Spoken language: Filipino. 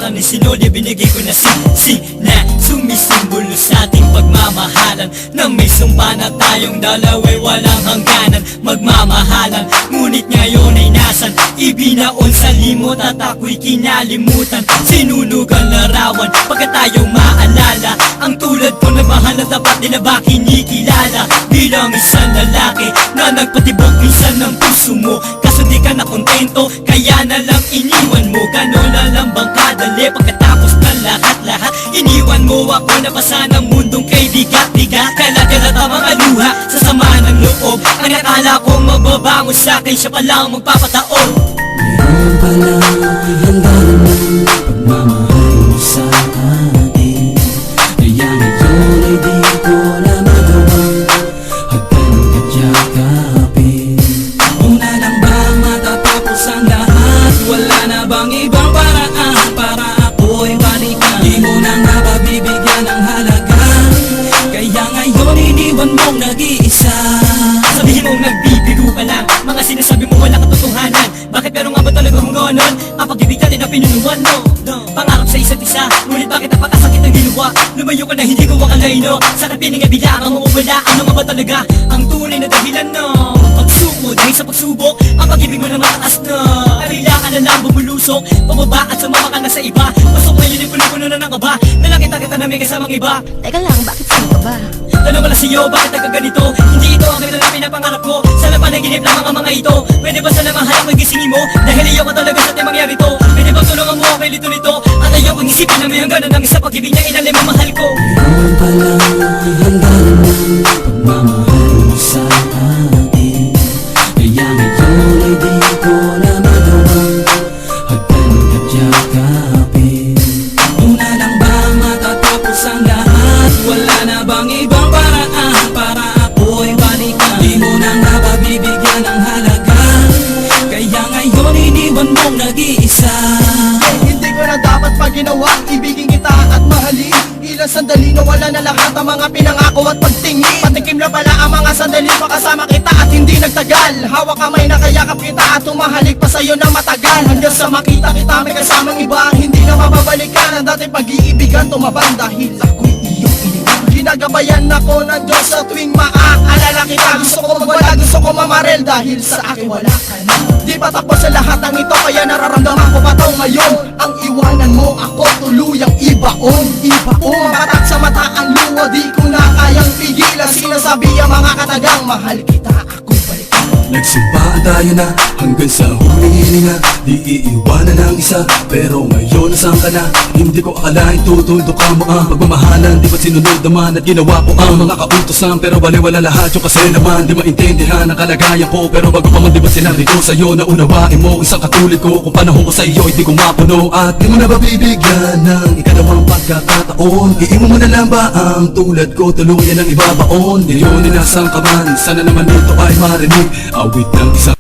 aking sinuli, binigay ko na na sumisimbolo sa ating pagmamahalan, na may sumpa na tayong dalawa'y walang hangganan magmamahalan. Ngunit ngayon ay nasan, ibinaon sa limot at ako'y kinalimutan. Sinunugang larawan pagkat tayo maalala, ang tulad ko nagmahal na dapat din na ba kinikilala bilang isang lalaki na nagpatibok minsan ng puso mo. Kaso di ka nakontento, kaya na lang iniwan mo. Ganon na lang bang kadali pagkatapos ng lahat-lahat? Iniwan mo ako na basa ng mundong kay bigat-bigat. Kala-kalat ang mga luha sa sama ng loob. Ang akala kong magbabango sa'kin, siya palang magpapataon. Mayroon palang handa naman pagmamahal mo sa atin, kaya ngayon ay di ko na magawang hagdan kadyakapin. Una lang ba matatapos ang lahat? Wala na bang ibang paraan para ako'y balikan? Di mo na nga ba bibigyan ng halaga? Kaya ngayon iniwan mong nag-iisa. Sabihin mong nagbibiro ka lang, mga sinasabi mo wala katotohanan. Bakit pero nga ba talaga hungonon ang pag-ibig natin na pinunuan mo? Pangarap sa isa't isa, ngunit bakit napakasakit ang ginawa? Lumayo ka na hindi ko akalain, no? Sa kapiling ay bigla kang mawawala. Ano nga ba talaga ang tunay na dahilan, no? Pagsuko dahil sa pagsubok, ang pag-ibig mo na mataas na. Bigla ka na lang bumulusok, pababa at sumama ka na sa iba. Pasok ngayon yung puno-puno na ng kaba, na nakita-kita na may kasamang iba. Teka lang, bakit sino ka ba? Tanong pala sa'yo, bakit nagkaganito? Hindi ito ang kailangan pinapangarap ko. Sana panaginip lang ang mga ito. Pwede ba sana mahal ako gisingin mo? Dahil ayoko talaga sa mangyari to. Pwede ba tulungan mo ako lito nito? At ayoko isipin na may hangganan ng isa pag-ibig niya inalim ang mahal ko. Mayroon palang handa naman pagmamahal mo sa atin, kaya ngayon ay di ko na magawang hagdan kadyakapin. Una lang ba matatapos ang lahat? Wala na bang ibang paraan para ako'y balikan? Di mo na nga ba bibigyan ng halaga? Kaya ngayon iniwan mong nag-iisa. Hindi ko na dapat pa ginawang ibigin kita at mahalin. Ilang sandali na wala na lahat ang mga pinangako at pagtingin. Patikim na pala ang mga sandali makasama kita at hindi nagtagal. Hawak kamay na kayakap kita at tumahalik pa sa'yo na matagal. Hanggang sa makita kita may kasamang iba, hindi na mababalikan ang dating pag-iibigan tumabang dahil ako'y iyong iniwan. Ginagabayan ako ng Diyos sa tuwing maaalala kita. Gusto ko magwala, gusto ko mamarel dahil sa akin wala ka na. Di pa tapos sa lahat ng ito, kaya nararamdaman ko pa to ngayon. Ang iwanan mo ako tuluyang ibaon. Mabatak sa mata ang luwa, di ko na kayang pigilan. Sinasabi ang mga katagang mahal kita, ako balikan. Nagsimpaan tayo na hanggang sa huling hininga, di iiwanan ng isa, pero ngayon nasan ka na? Hindi ko akalain tutundo ka mo ang pagmamahalan. Di ba't sinunod naman at ginawa ko ang mga kautosan, pero baliwala lahat yung kasi naman di maintindihan ang kalagayan ko. Pero bago pa man di ba't sinabi ko sa'yo na unawain mo isang katulad ko? Kung panahon ko sa'yo hindi ko mapuno at di mo na ba bibigyan ng ikalawang pagkakataon? Iimo mo na lang ba ang tulad ko tuluyan ng ibabaon? Ngayon ay nasaan ka man? Sana naman ito ay marinig awit ng isang